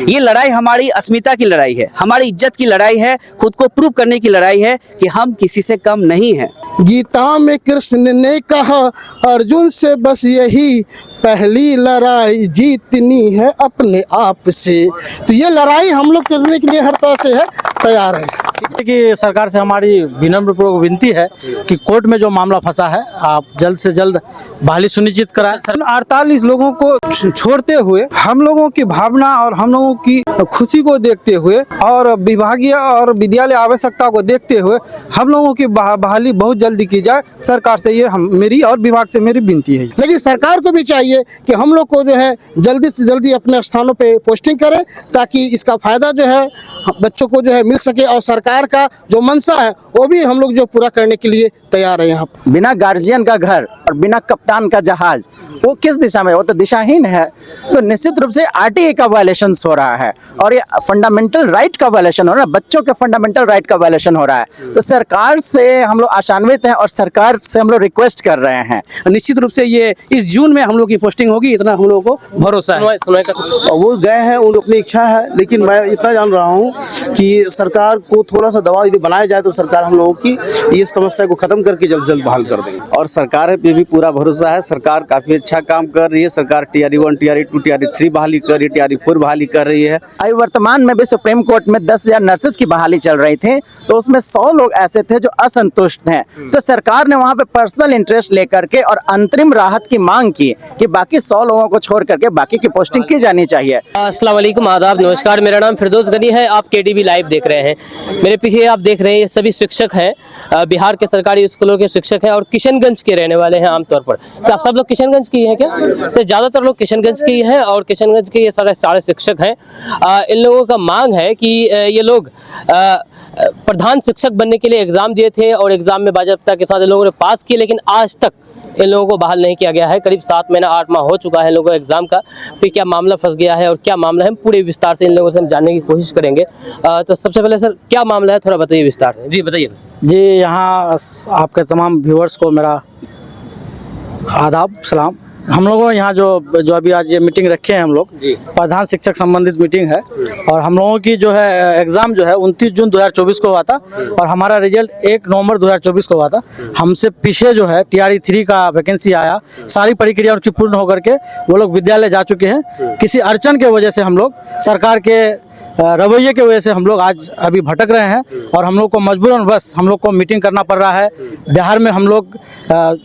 ये लड़ाई हमारी अस्मिता की लड़ाई है, हमारी इज्जत की लड़ाई है, खुद को प्रूव करने की लड़ाई है कि हम किसी से कम नहीं हैं। गीता में कृष्ण ने कहा अर्जुन से बस यही पहली लड़ाई जीतनी है अपने आप से। तो ये लड़ाई हम लोग करने के लिए हर तरह से है तैयार है। कि सरकार से हमारी विनम्र विनती है कि कोर्ट में जो मामला फंसा है आप जल्द से जल्द बहाली सुनिश्चित कराएं। 48 लोगों को छोड़ते हुए हम लोगों की भावना और हम लोगों की खुशी को देखते हुए और विभागीय और विद्यालय आवश्यकता को देखते हुए हम लोगों की बहाली बहुत जल्दी की जाए। सरकार से ये मेरी और विभाग से मेरी विनती है। लेकिन सरकार को भी चाहिए कि हम लोग को जो है जल्दी से जल्दी अपने स्थानों पे पोस्टिंग करें ताकि इसका फायदा जो है बच्चों को जो है मिल सके और सरकार का जो मंशा है वो भी हम लोग जो पूरा करने के लिए तैयार है। यहाँ बिना गार्जियन का घर और बिना कप्तान का जहाज वो किस दिशा में, वो तो दिशाहीन है। तो निश्चित रूप से आरटीए का वायलेशन हो रहा है और ये फंडामेंटल राइट का वायलेशन हो रहा है, बच्चों के फंडामेंटल राइट का वायलेशन हो रहा है। तो सरकार से हम लोग आशान्वित हैं और सरकार से हम लोग रिक्वेस्ट कर रहे हैं। निश्चित रूप से ये इस जून में हम लोग की पोस्टिंग होगी, इतना हम लोगों को भरोसा है। वो गए हैं, उन अपनी इच्छा है, लेकिन मैं इतना जान रहा हूँ कि सरकार को थोड़ा सा दबाव यदि बनाया जाए तो सरकार हम लोगों की ये समस्या को खत्म करके जल्द से जल्द बहाल कर देंगे। और सरकार पे भी पूरा भरोसा है, सरकार काफी अच्छा काम कर रही है। सरकार TRE 1, TRE 2, TRE 3 बहाली कर रही है, TRE 4 बहाली कर रही है। अभी वर्तमान में भी सुप्रीम कोर्ट में 10,000 नर्सेज की बहाली चल रही थी, तो उसमें 100 लोग ऐसे थे जो असंतुष्ट हैं। तो सरकार ने वहां पे पर्सनल इंटरेस्ट लेकर के और अंतरिम राहत की मांग की कि बाकी 100 लोगों को छोड़ करके बाकी की पोस्टिंग की जानी चाहिए। अस्सलाम वालेकुम, आदाब, नमस्कार। मेरा नाम फिरदौस गनी है। आप KTV लाइव देख रहे हैं। मेरे पीछे आप देख रहे हैं ये सभी शिक्षक हैं, बिहार के सरकारी स्कूलों के शिक्षक हैं और किशनगंज के रहने वाले हैं आमतौर पर। तो आप सब लोग किशनगंज की हैं क्या? तो ज़्यादातर लोग किशनगंज के ही हैं और किशनगंज के ये सारे शिक्षक हैं। इन लोगों का मांग है कि ये लोग प्रधान शिक्षक बनने के लिए एग्ज़ाम दिए थे और एग्ज़ाम में बाज़ाब्ता के साथ इन लोगों ने पास किए, लेकिन आज तक इन लोगों को बहाल नहीं किया गया है। करीब 7 महीना 8 माह हो चुका है इन लोगों को एग्ज़ाम का। फिर क्या मामला फंस गया है और क्या मामला है, हम पूरे विस्तार से इन लोगों से हम जानने की कोशिश करेंगे। तो सबसे पहले सर क्या मामला है, थोड़ा बताइए विस्तार से। जी बताइए। जी, यहाँ आपके तमाम व्यूअर्स को मेरा आदाब सलाम। हम लोगों यहाँ जो अभी आज ये मीटिंग रखे हैं हम लोग, प्रधान शिक्षक संबंधित मीटिंग है और हम लोगों की जो है एग्ज़ाम जो है 29 जून 2024 को हुआ था और हमारा रिजल्ट 1 नवंबर 2024 को हुआ था। हमसे पीछे जो है TRE 3 का वैकेंसी आया, सारी प्रक्रिया उनकी पूर्ण होकर के वो लोग विद्यालय जा चुके हैं। किसी अड़चन के वजह से हम लोग सरकार के रवैये की वजह से हम लोग आज अभी भटक रहे हैं और हम लोग को मजबूरन बस हम लोग को मीटिंग करना पड़ रहा है। बिहार में हम लोग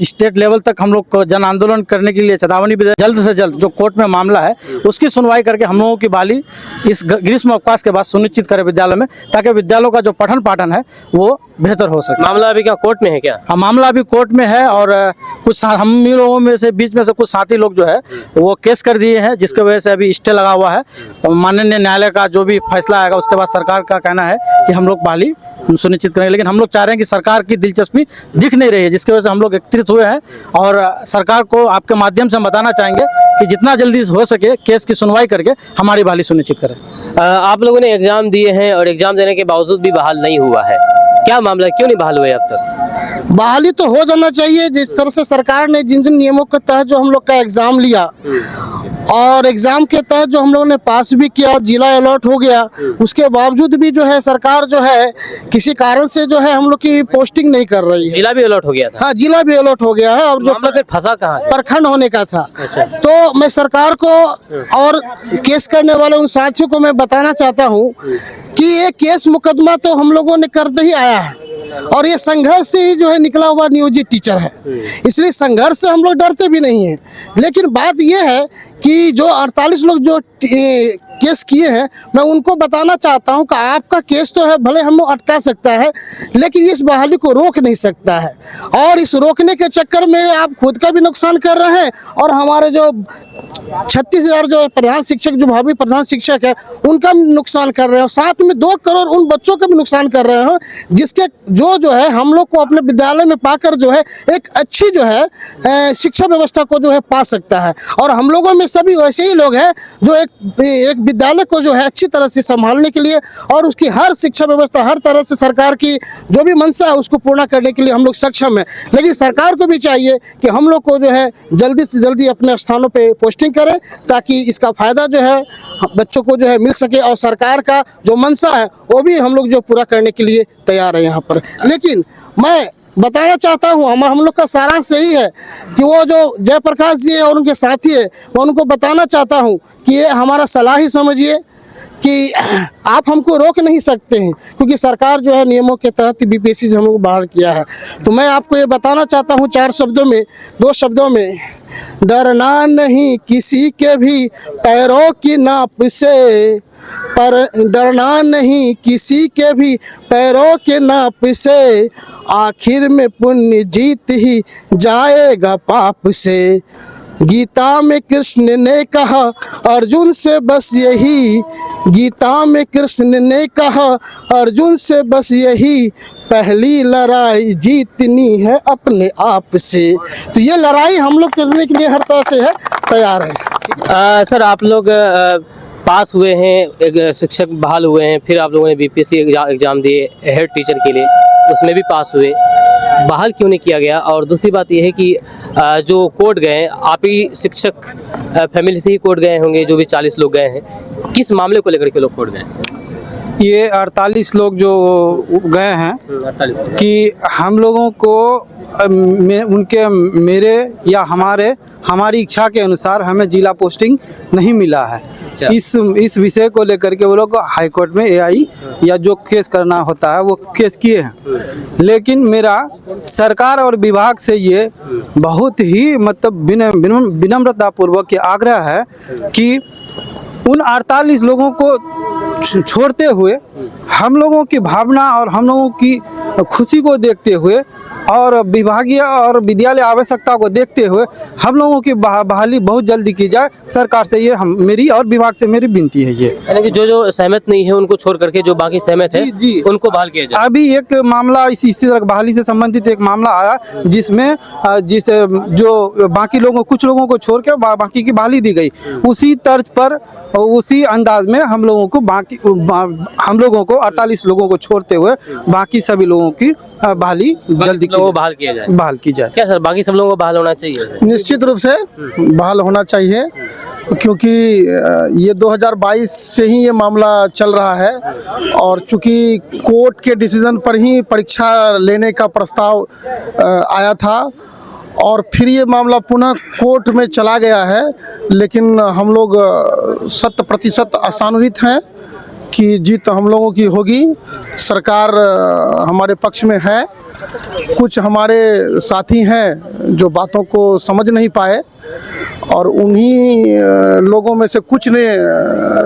स्टेट लेवल तक हम लोग को जन आंदोलन करने के लिए चेतावनी भी जल्द से जल्द जो कोर्ट में मामला है उसकी सुनवाई करके हम लोगों की बहाली इस ग्रीष्म अवकाश के बाद सुनिश्चित करें विद्यालय में, ताकि विद्यालयों का जो पठन पाठन है वो बेहतर हो सके। मामला अभी क्या कोर्ट में है क्या? हाँ, मामला अभी कोर्ट में है और कुछ हम लोगों में से बीच में से कुछ साथी लोग जो है वो केस कर दिए हैं, जिसकी वजह से अभी स्टे लगा हुआ है। माननीय न्यायालय का जो भी फैसला आएगा उसके बाद सरकार का कहना है कि हम लोग बहाली सुनिश्चित करेंगे, लेकिन हम लोग चाह रहे हैं कि सरकार की दिलचस्पी दिख नहीं रही है, जिसकी वजह से हम लोग एकत्रित हुए हैं और सरकार को आपके माध्यम से हम बताना चाहेंगे कि जितना जल्दी हो सके केस की सुनवाई करके हमारी बहाली सुनिश्चित करें। आप लोगों ने एग्ज़ाम दिए हैं और एग्ज़ाम देने के बावजूद भी बहाल नहीं हुआ है, क्या मामला, क्यों नहीं बहाल हुए अब तक? बहाली तो हो जाना चाहिए। जिस तरह से सरकार ने जिन जिन नियमों के तहत जो हम लोग का एग्जाम लिया और एग्जाम के तहत जो हम लोगों ने पास भी किया, जिला अलॉट हो गया, उसके बावजूद भी जो है सरकार जो है किसी कारण से जो है हम लोग की पोस्टिंग नहीं कर रही है। जिला भी अलॉट हो गया था? हाँ, जिला भी अलॉट हो गया है और जो फिर फंसा कहाँ है? प्रखंड होने का था। तो मैं सरकार को और केस करने वाले उन साथियों को मैं बताना चाहता हूँ कि ये केस मुकदमा तो हम लोगों ने करते ही आया है और ये संघर्ष से ही जो है निकला हुआ नियोजित टीचर है, इसलिए संघर्ष से हम लोग डरते भी नहीं हैं। लेकिन बात यह है कि जो 48 लोग जो केस किए हैं, मैं उनको बताना चाहता हूं कि आपका केस तो है भले हम लोग अटका सकता है, लेकिन इस बहाली को रोक नहीं सकता है और इस रोकने के चक्कर में आप खुद का भी नुकसान कर रहे हैं और हमारे जो 36,000 जो प्रधान शिक्षक जो भावी प्रधान शिक्षक है उनका भी नुकसान कर रहे हो, साथ में 2 करोड़ उन बच्चों का भी नुकसान कर रहे हो जिसके जो है हम लोग को अपने विद्यालय में पाकर जो है एक अच्छी जो है शिक्षा व्यवस्था को जो है पा सकता है। और हम लोगों में सभी वैसे ही लोग हैं जो एक विद्यालय को जो है अच्छी तरह से संभालने के लिए और उसकी हर शिक्षा व्यवस्था हर तरह से सरकार की जो भी मंशा है उसको पूर्ण करने के लिए हम लोग सक्षम हैं। लेकिन सरकार को भी चाहिए कि हम लोग को जो है जल्दी से जल्दी अपने स्थानों पे पोस्टिंग करें ताकि इसका फ़ायदा जो है बच्चों को जो है मिल सके और सरकार का जो मंशा है वो भी हम लोग जो पूरा करने के लिए तैयार है यहाँ पर। लेकिन मैं बताना चाहता हूँ हम लोग का सारांश यही है कि वो जो जयप्रकाश जी है और उनके साथी है मैं उनको बताना चाहता हूँ कि ये हमारा सलाह ही समझिए कि आप हमको रोक नहीं सकते हैं क्योंकि सरकार जो है नियमों के तहत बीपीएससी से हम लोग बाहर किया है। तो मैं आपको ये बताना चाहता हूँ 2 शब्दों में डरना नहीं किसी के भी पैरों की नाप से, पर डरना नहीं किसी के भी पैरों के नाप से, आखिर में पुण्य जीत ही जाएगा पाप से। गीता में कृष्ण ने कहा अर्जुन से बस यही, गीता में कृष्ण ने कहा अर्जुन से बस यही, पहली लड़ाई जीतनी है अपने आप से। तो ये लड़ाई हम लोग करने के लिए हर तरह से है तैयार है। सर आप लोग पास हुए हैं, एक शिक्षक बहाल हुए हैं, फिर आप लोगों ने बीपीएससी एग्जाम दिए हेड टीचर के लिए, उसमें भी पास हुए, बहाल क्यों नहीं किया गया? और दूसरी बात यह है कि जो कोर्ट गए, आप ही शिक्षक फैमिली से ही कोर्ट गए होंगे, जो भी 40 लोग गए हैं, किस मामले को लेकर के लोग कोर्ट गए? ये 48 लोग जो गए हैं 48 कि हम लोगों को उनके मेरे या हमारी इच्छा के अनुसार हमें जिला पोस्टिंग नहीं मिला है। इस विषय को लेकर के वो लोग हाई कोर्ट में एआई या जो केस करना होता है वो केस किए हैं। लेकिन मेरा सरकार और विभाग से ये बहुत ही मतलब विनम्रता पूर्वक ये आग्रह है कि उन 48 लोगों को छोड़ते हुए हम लोगों की भावना और हम लोगों की खुशी को देखते हुए और विभागीय और विद्यालय आवश्यकता को देखते हुए हम लोगों की बहाली बहुत जल्दी की जाए। सरकार से ये मेरी और विभाग से मेरी विनती है। ये यानी कि जो सहमत नहीं है उनको छोड़ करके जो बाकी सहमत है जी उनको बहाल किया जाए। अभी एक मामला इसी तरह बहाली से संबंधित एक मामला आया जिसमें जो बाकी लोगों कुछ लोगों को छोड़ के बाकी की बहाली दी गई। उसी तर्ज पर उसी अंदाज में हम लोगों को 48 लोगों को छोड़ते हुए बाकी सभी लोगों की बहाली जल्दी बहाल किया जाए। बहाल की जाए। क्या सर बाकी सब लोगों को बहाल होना चाहिए? निश्चित रूप से बहाल होना चाहिए क्योंकि ये 2022 से ही ये मामला चल रहा है और चूंकि कोर्ट के डिसीजन पर ही परीक्षा लेने का प्रस्ताव आया था और फिर ये मामला पुनः कोर्ट में चला गया है। लेकिन हम लोग 100% आशान्वित हैं कि जीत हम लोगों की होगी। सरकार हमारे पक्ष में है। कुछ हमारे साथी हैं जो बातों को समझ नहीं पाए और उन्हीं लोगों में से कुछ ने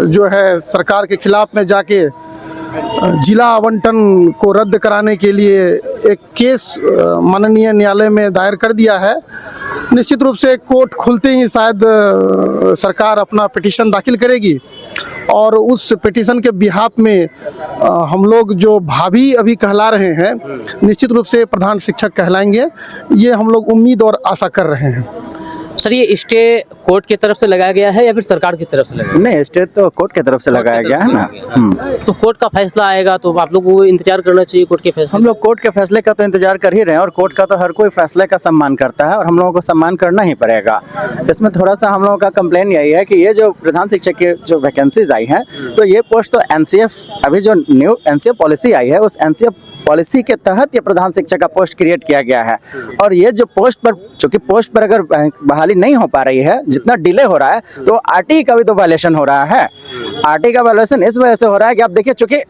जो है सरकार के खिलाफ में जाके जिला आवंटन को रद्द कराने के लिए एक केस माननीय न्यायालय में दायर कर दिया है। निश्चित रूप से कोर्ट खुलते ही शायद सरकार अपना पिटीशन दाखिल करेगी और उस पिटीशन के बिहाफ में हम लोग जो भाभी अभी कहला रहे हैं निश्चित रूप से प्रधान शिक्षक कहलाएंगे। ये हम लोग उम्मीद और आशा कर रहे हैं। सर ये स्टे कोर्ट की तरफ से लगाया गया है या फिर सरकार की तरफ से लगाया? नहीं, स्टे तो कोर्ट की तरफ से लगाया गया है ना। तो कोर्ट का फैसला आएगा तो आप लोग को इंतजार करना चाहिए कोर्ट के फैसले। हम लोग कोर्ट के फैसले का तो इंतजार कर ही रहे हैं और कोर्ट का तो हर कोई फैसले का सम्मान करता है और हम लोगों को सम्मान करना ही पड़ेगा। इसमें थोड़ा सा हम लोगों का कंप्लेन यही है कि ये जो प्रधान शिक्षक की जो वैकेंसीज आई हैं तो ये पोस्ट तो एनसीएफ अभी जो न्यू एनसीएफ पॉलिसी आई है उस एनसीएफ पॉलिसी के तहत ये प्रधान शिक्षक का पोस्ट क्रिएट किया गया है। और ये जो पोस्ट पर चूंकि पोस्ट पर अगर बहाली नहीं हो पा रही है, जितना डिले हो रहा है तो आरटीई का भी तो वायलेशन हो रहा है। आरटीई का वायलेशन इस वजह से हो रहा है कि आप देखिए चूंकि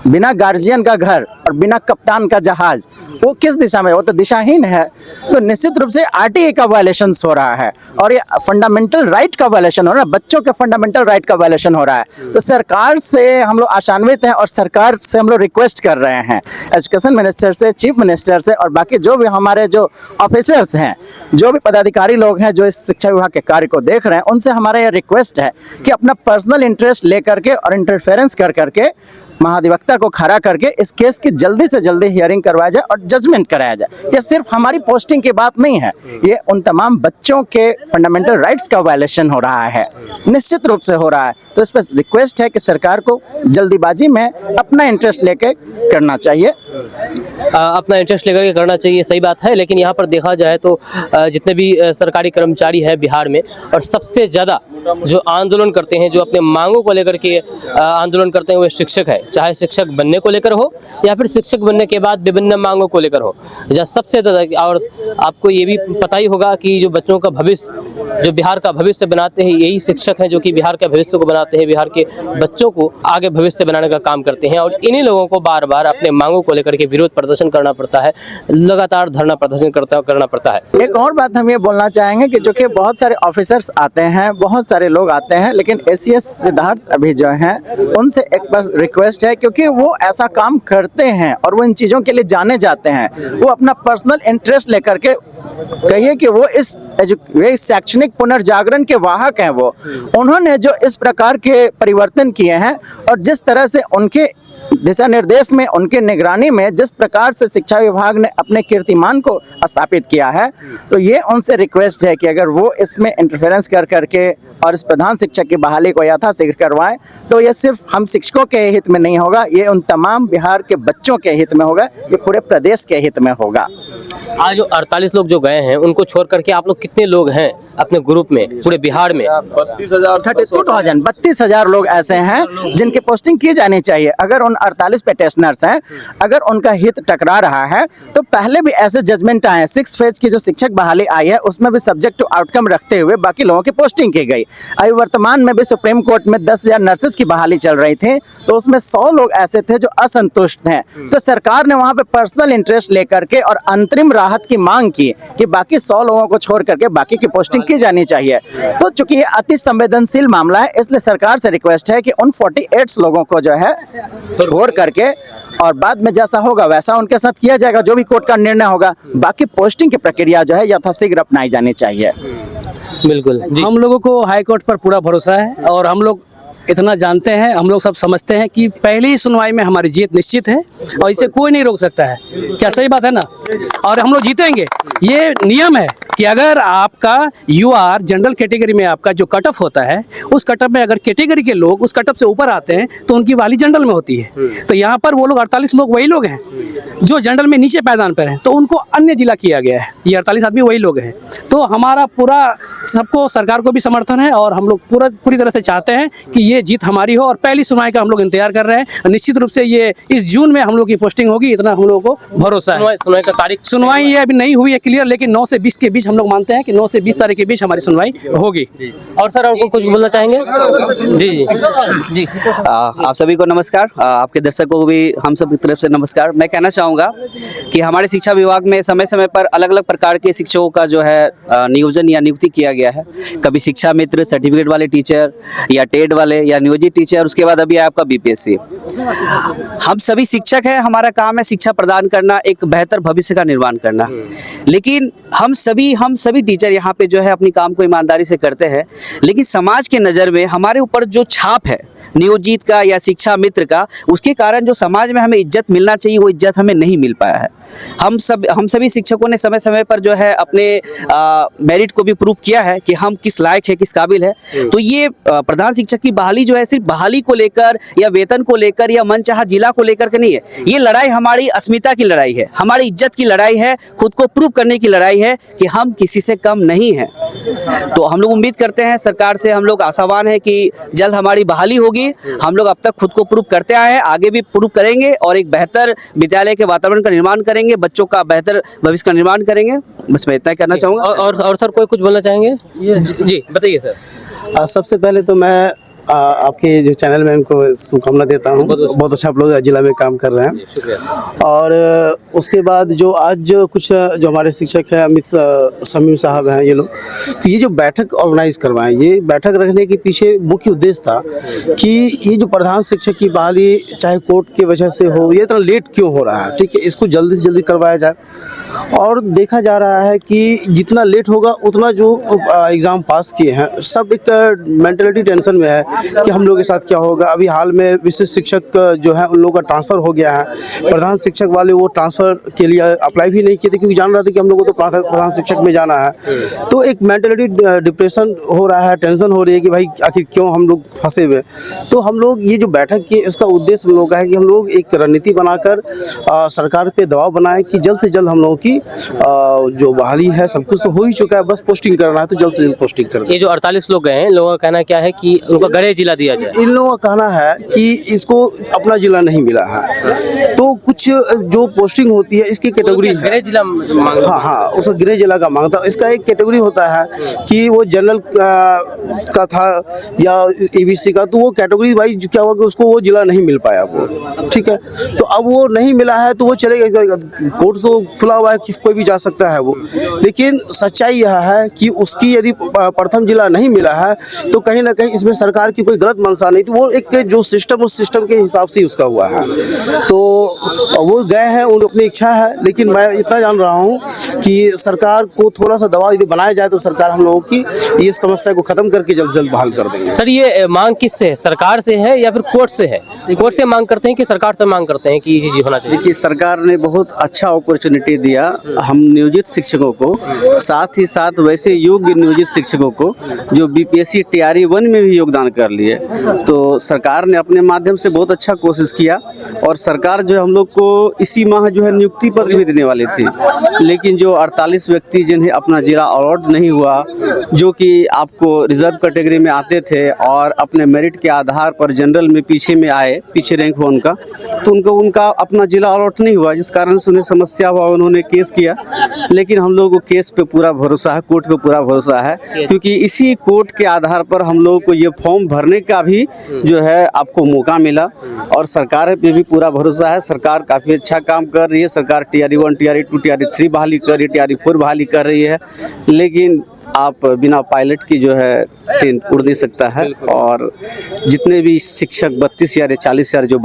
बिना गार्जियन का घर और बिना कप्तान का जहाज वो किस दिशा में, वो तो दिशाहीन है। तो निश्चित रूप से आरटीई का वायलेशन हो रहा है और ये फंडामेंटल राइट का वायलेशन हो रहा है, बच्चों के फंडामेंटल राइट का वायलेशन हो रहा है। तो सरकार से हम लोग आशान्वित हैं और सरकार से हम लोग रिक्वेस्ट कर रहे हैं एजुकेशन मिनिस्टर से, चीफ मिनिस्टर से और बाकी जो भी हमारे जो ऑफिसर्स हैं, जो भी पदाधिकारी लोग हैं जो इस शिक्षा विभाग के कार्य को देख रहे हैं, उनसे हमारा ये रिक्वेस्ट है कि अपना पर्सनल इंटरेस्ट लेकर के और इंटरफेरेंस कर करके महाधिवक्ता को खड़ा करके इस केस की जल्दी से जल्दी हियरिंग करवाया जाए और जजमेंट कराया जाए। ये सिर्फ हमारी पोस्टिंग की बात नहीं है, ये उन तमाम बच्चों के फंडामेंटल राइट्स का वायलेशन हो रहा है, निश्चित रूप से हो रहा है। तो इस पर रिक्वेस्ट है कि सरकार को जल्दीबाजी में अपना इंटरेस्ट लेके करना चाहिए। अपना इंटरेस्ट लेकर के करना चाहिए, सही बात है। लेकिन यहाँ पर देखा जाए तो जितने भी सरकारी कर्मचारी हैं बिहार में, और सबसे ज़्यादा जो आंदोलन करते हैं, जो अपने मांगों को लेकर के आंदोलन करते हैं, वो शिक्षक है। चाहे शिक्षक बनने को लेकर हो या फिर शिक्षक बनने के बाद विभिन्न मांगों को लेकर हो, जहाँ सबसे ज़्यादा। और आपको ये भी पता ही होगा कि जो बच्चों का भविष्य, जो बिहार का भविष्य बनाते हैं, यही शिक्षक हैं, जो कि बिहार के भविष्य को बनाते हैं, बिहार के बच्चों को आगे भविष्य बनाने का काम करते हैं। और इन्हीं लोगों को बार बार अपने मांगों को लेकर के विरोध प्रदर्शन करना पड़ता है, लगातार धरना प्रदर्शन करना पड़ता है। एक और बात हम ये बोलना चाहेंगे कि जो कि बहुत सारे ऑफिसर्स आते हैं, बहुत सारे लोग आते हैं, लेकिन एसीएस सिद्धार्थ अभी जो हैं उनसे एक बार रिक्वेस्ट है, क्योंकि वो ऐसा काम करते हैं और वो इन चीज़ों के लिए जाने जाते हैं, वो अपना पर्सनल इंटरेस्ट लेकर के कहिए कि वो इस शैक्षणिक पुनर्जागरण के वाहक हैं। वो उन्होंने जो इस प्रकार के परिवर्तन किए हैं और जिस तरह से उनके दिशा निर्देश में, उनके निगरानी में जिस प्रकार से शिक्षा विभाग ने अपने कीर्तिमान को स्थापित किया है, तो ये उनसे रिक्वेस्ट है कि अगर वो इसमें इंटरफेरेंस कर करके और इस प्रधान शिक्षक की बहाली को यथाशीघ्र करवाएं, तो ये सिर्फ हम शिक्षकों के हित में नहीं होगा, ये उन तमाम बिहार के बच्चों के हित में होगा, ये पूरे प्रदेश के हित में होगा। आज जो 48 लोग जो गए हैं, उनको छोड़ करके आप लोग कितने लोग हैं अपने ग्रुप में पूरे बिहार में? 32,000 लोग ऐसे हैं जिनकी पोस्टिंग की जानी चाहिए। अगर उन 48 पेटिशनर्स हैं, अगर उनका हित टकरा रहा है, तो पहले भी ऐसे जजमेंट आए हैं। 6 फेज की जो शिक्षक बहाली आई है, उसमें भी सब्जेक्ट टू आउटकम रखते हुए बाकी लोगों की पोस्टिंग की गई। अभी वर्तमान में भी सुप्रीम कोर्ट में 10,000 नर्सेज की बहाली चल रही थी, तो उसमें 100 लोग ऐसे थे जो असंतुष्ट हैं। तो सरकार ने वहां पे पर्सनल इंटरेस्ट लेकर के और अंतरिम राहत की मांग की कि बाकी 100 लोगों को छोड़ करके बाकी की पोस्टिंग की जानी चाहिए। तो चूंकि ये अति संवेदनशील मामला है, इसलिए सरकार से रिक्वेस्ट है कि उन 48 लोगों को जो है छोड़ करके, और बाद में जैसा होगा वैसा उनके साथ किया जाएगा, जो भी कोर्ट का निर्णय होगा। बाकी पोस्टिंग की प्रक्रिया जो है यथाशीघ्र अपनाई जानी चाहिए। बिल्कुल, हम लोगों को हाई कोर्ट पर पूरा भरोसा है और हम लोग इतना जानते हैं, हम लोग सब समझते हैं कि पहली ही सुनवाई में हमारी जीत निश्चित है और इसे कोई नहीं रोक सकता है। क्या सही बात है ना? और हम लोग जीतेंगे। ये नियम है कि अगर आपका यूआर जनरल कैटेगरी में आपका जो कट ऑफ होता है, उस कट ऑफ में अगर कैटेगरी के लोग उस कट ऑफ से ऊपर आते हैं तो उनकी वाली जनरल में होती है। तो यहाँ पर वो लोग 48 लोग वही लोग हैं जो जनरल में नीचे पायदान पर हैं, तो उनको अन्य जिला किया गया है। ये 48 आदमी वही लोग हैं। तो हमारा पूरा सबको, सरकार को भी समर्थन है और हम लोग पूरी तरह से चाहते हैं कि ये जीत हमारी हो, और पहली सुनवाई का हम लोग इंतजार कर रहे हैं। निश्चित रूप से ये इस जून में हम लोग की पोस्टिंग होगी, इतना हम लोगों को भरोसा है। सुनवाई का तारीख, सुनवाई ये अभी नहीं हुई है क्लियर, लेकिन 9 से 20 के बीच हम लोग मानते हैं कि 9 से 20 तारीख के बीच हमारी सुनवाई होगी। और सर, और कुछ बोलना चाहेंगे? जी जी जी। आप सभी को नमस्कार, आपके दर्शकों को भी हम सब की तरफ से नमस्कार। मैं कहना चाहूँगा कि हमारे शिक्षा विभाग में समय समय पर अलग अलग प्रकार के शिक्षकों का जो है नियोजन या नियुक्ति किया गया है। कभी शिक्षा मित्र, सर्टिफिकेट वाले टीचर, या टेड वाले, या नियोजित टीचर, उसके बाद अभी आपका बीपीएससी। हम सभी शिक्षक हैं, हमारा काम है शिक्षा प्रदान करना, एक बेहतर भविष्य का निर्माण करना। लेकिन हम सभी टीचर यहाँ पे जो है अपनी काम को ईमानदारी से करते हैं, लेकिन समाज के नज़र में हमारे ऊपर जो छाप है नियोजित का या शिक्षा मित्र का, उसके कारण जो समाज में हमें इज्जत मिलना चाहिए वो इज्जत हमें नहीं मिल पाया है। हम सभी शिक्षकों ने समय समय पर जो है अपने मेरिट को भी प्रूव किया है कि हम किस लायक है, किस काबिल है। तो ये प्रधान शिक्षक की बहाली जो है सिर्फ बहाली को लेकर या वेतन को लेकर या मनचाहा जिला को लेकर के नहीं है। ये लड़ाई हमारी अस्मिता की लड़ाई है, हमारी इज्जत की लड़ाई है, खुद को प्रूव करने की लड़ाई है कि हम किसी से कम नहीं हैं। तो हम लोग उम्मीद करते हैं सरकार से, हम लोग आशावान हैं कि जल्द हमारी बहाली होगी। हम लोग अब तक खुद को प्रूव करते आए हैं, आगे भी प्रूव करेंगे और एक बेहतर विद्यालय के वातावरण का निर्माण करेंगे, बच्चों का बेहतर भविष्य का निर्माण करेंगे। बस मैं इतना ही कहना चाहूँगा। और सर, कोई कुछ बोलना चाहेंगे? जी बताइए सर। सबसे पहले तो मैं आपके जो चैनल में उनको शुभकामना देता हूँ। बहुत अच्छा आप लोग जिला में काम कर रहे हैं। और उसके बाद जो आज जो हमारे शिक्षक हैं अमित शमीम साहब हैं, ये लोग, तो ये जो बैठक ऑर्गेनाइज करवाएं, ये बैठक रखने के पीछे मुख्य उद्देश्य था कि ये जो प्रधान शिक्षक की बहाली चाहे कोर्ट की वजह से हो, ये इतना लेट क्यों हो रहा है, ठीक है, इसको जल्दी से जल्दी करवाया जाए। और देखा जा रहा है कि जितना लेट होगा उतना जो एग्ज़ाम पास किए हैं सब एक मेंटलिटी टेंशन में है कि हम लोग के साथ क्या होगा। अभी हाल में विशिष्ट शिक्षक जो है उन लोगों का ट्रांसफ़र हो गया है। प्रधान शिक्षक वाले वो ट्रांसफ़र के लिए अप्लाई भी नहीं किए थे, क्योंकि जान रहे थे कि हम लोग को तो प्रधान शिक्षक में जाना है। तो एक मेंटलिटी डिप्रेशन हो रहा है, टेंशन हो रही है कि भाई आखिर क्यों हम लोग फंसे हुए। तो हम लोग ये जो बैठक की, इसका उद्देश्य हम लोग का है कि हम लोग एक रणनीति बनाकर सरकार पे दबाव बनाए कि जल्द से जल्द हम लोगों की जो बहाली है, सब कुछ तो हो ही चुका है, बस पोस्टिंग करना है, तो जल्द से जल्द पोस्टिंग कर दें। ये जो 48 लोग गए हैं, लोगों का कहना क्या है कि उनको गढ़े जिला दिया जाए। इन लोगों का कहना है कि इसको अपना जिला नहीं मिला है, तो कुछ जो पोस्टिंग होती है इसकी कैटेगरी है। गृह जिला मांग, हाँ, उसका गृह जिला का मांगता है। इसका एक कैटेगरी होता है कि वो जनरल का था या एबीसी का, तो वो कैटेगरी वाइज क्या हुआ कि उसको वो जिला नहीं मिल पाया वो, ठीक है। तो अब वो नहीं मिला है तो वो चलेगा, कोर्ट तो खुला हुआ है, कोई भी जा सकता है वो। लेकिन सच्चाई यह है कि उसकी यदि प्रथम जिला नहीं मिला है तो कहीं ना कहीं इसमें सरकार की कोई गलत मंशा नहीं थी, वो एक जो सिस्टम, उस सिस्टम के हिसाब से उसका हुआ है। तो वो गए हैं, उन अपनी इच्छा है, लेकिन मैं इतना जान रहा हूँ कि सरकार को थोड़ा सा दबाव यदि बनाया जाए तो सरकार हम लोगों की ये समस्या को खत्म करके जल्द से जल्द बहाल कर देंगे। सर ये मांग किससे है? सरकार से है या फिर कोर्ट से है? कोर्ट से मांग करते हैं कि सरकार से मांग करते हैं कि ये चीज होना चाहिए? देखिए, सरकार ने बहुत अच्छा अपॉर्चुनिटी दिया हम नियोजित शिक्षकों को, साथ ही साथ वैसे योग्य नियोजित शिक्षकों को जो बीपीएससी टीआरई 1 में भी योगदान कर लिए। तो सरकार ने अपने माध्यम से बहुत अच्छा कोशिश किया, और सरकार जो हम लोग को इसी माह जो है नियुक्ति पत्र भी देने वाली थी, लेकिन जो 48 व्यक्ति जिन्हें अपना जिला अलॉट नहीं हुआ, जो कि आपको रिजर्व कैटेगरी में आते थे और अपने मेरिट के आधार पर जनरल में पीछे में आए, पीछे रैंक हुआ उनका, तो उनका अपना जिला अलॉट नहीं हुआ, जिस कारण से उन्हें समस्या हुआ। उन्होंने केस किया, लेकिन हम लोगों को केस पे पूरा भरोसा है, कोर्ट पे पूरा भरोसा है, क्योंकि इसी कोर्ट के आधार पर हम लोगों को ये फॉर्म भरने का भी जो है आपको मौका मिला, और सरकार पे भी पूरा भरोसा है। सरकार काफ़ी अच्छा काम कर रही है। सरकार टीआरई 1, टीआरई 2, टीआरई 3 बहाली कर रही है, टीआरई 4 बहाली कर रही है, लेकिन आप बिना पायलट की जो है ट्रेन उड़ नहीं सकता है। और जितने भी शिक्षक 32,000 या 40,000 जो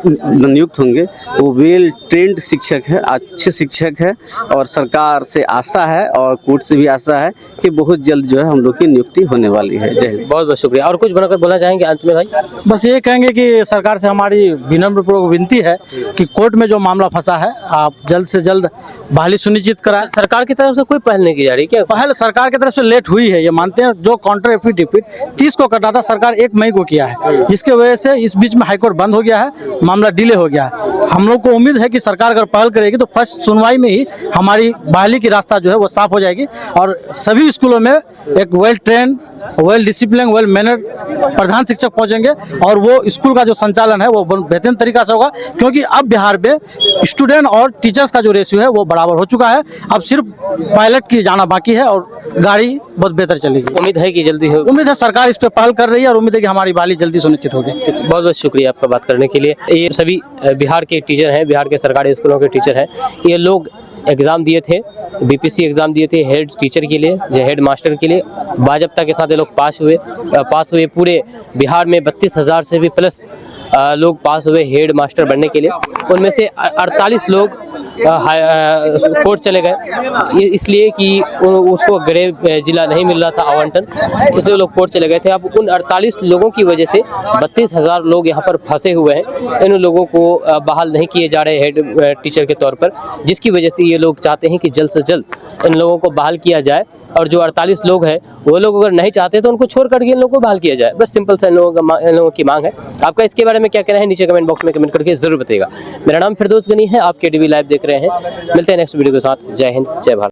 नियुक्त होंगे वो वेल ट्रेंड शिक्षक है, अच्छे शिक्षक है, और सरकार से आशा है और कोर्ट से भी आशा है कि बहुत जल्द जो है हम लोग की नियुक्ति होने वाली है। जय हिंद। बहुत बहुत शुक्रिया। और कुछ बनकर बोलना चाहेंगे अंत में भाई? बस ये कहेंगे कि सरकार से हमारी विनम्र पूर्वक विनती है कि कोर्ट में जो मामला फंसा है आप जल्द से जल्द बहाली सुनिश्चित कराएं। सरकार की तरफ से कोई पहल नहीं की जा रही क्या? पहल सरकार की तरफ से लेट हुई है, ये मानते हैं। जो काउंटर एफिडेविट 30 को करना था, सरकार 1 मई को किया है, जिसके वजह से इस बीच में हाईकोर्ट बंद हो गया है, मामला डिले हो गया है। हम लोग को उम्मीद है कि सरकार अगर पहल करेगी तो फर्स्ट सुनवाई में ही हमारी बहाली की रास्ता जो है वो साफ हो जाएगी, और सभी स्कूलों में एक well train, well discipline, well mannered प्रधान शिक्षक पहुंचेंगे, और वो स्कूल का जो संचालन है वो बेहतरीन तरीका से होगा, क्योंकि अब बिहार में स्टूडेंट और टीचर्स का जो रेशियो है वो बराबर हो चुका है। अब सिर्फ पायलट की जाना बाकी है और गाड़ी बहुत बेहतर चलेगी। उम्मीद है कि जल्दी हो। उम्मीद है सरकार इस पे पहल कर रही है, और उम्मीद है कि हमारी बहाली जल्दी सुनिश्चित होगी। बहुत बहुत शुक्रिया आपका बात करने के लिए। ये सभी बिहार के टीचर हैं, बिहार के सरकारी स्कूलों के टीचर हैं। ये लोग एग्ज़ाम दिए थे, बीपीएससी एग्ज़ाम दिए थे हेड टीचर के लिए, जो हेड मास्टर के लिए। बाजप्ता के साथ ये लोग पास हुए। पूरे बिहार में 32,000 से भी प्लस लोग पास हुए हेड मास्टर बनने के लिए। उनमें से 48 लोग कोर्ट चले गए, इसलिए कि उसको गृह जिला नहीं मिल रहा था आवंटन, इसलिए लोग कोर्ट चले गए थे। अब उन 48 लोगों की वजह से 32,000 लोग यहाँ पर फंसे हुए हैं। इन लोगों को बहाल नहीं किए जा रहे हेड टीचर के तौर पर, जिसकी वजह से ये लोग चाहते हैं कि जल्द से जल्द इन लोगों को बहाल किया जाए। और जो 48 लोग हैं वो लोग अगर नहीं चाहते तो उनको छोड़ करके इन लोगों को बहाल किया जाए। बस सिंपल सा इन लोगों की मांग है। आपका इसके बारे में क्या कहना है नीचे कमेंट बॉक्स में कमेंट करके जरूर बताइएगा। मेरा नाम फिरदौस गनी है, आप केटीवी लाइव देख रहे हैं। मिलते हैं नेक्स्ट वीडियो के साथ। जय हिंद, जय भारत।